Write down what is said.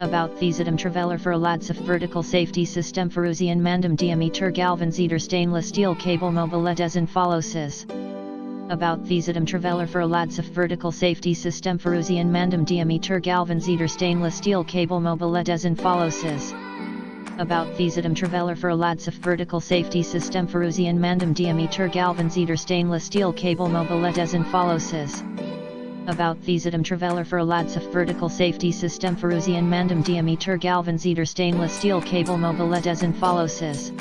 About Thiesadam Traveller for a Lad-Saf vertical safety system Faruzian Mandam diameter galvansied stainless steel cable mobile desin follows. About Thiesadam Traveller for a Lad-Saf vertical safety system Faruzian Mandam diameter galvansied stainless steel cable mobile desin follows. About Thiesadam Traveller for a Lad-Saf vertical safety system Faruzian Mandam diameter galvansied stainless steel cable mobile desin follows. About Thiesadam Traveller for a Lad-Saf vertical safety system Faruzian Mandam diameter galvansied stainless steel cable mobile desin follows.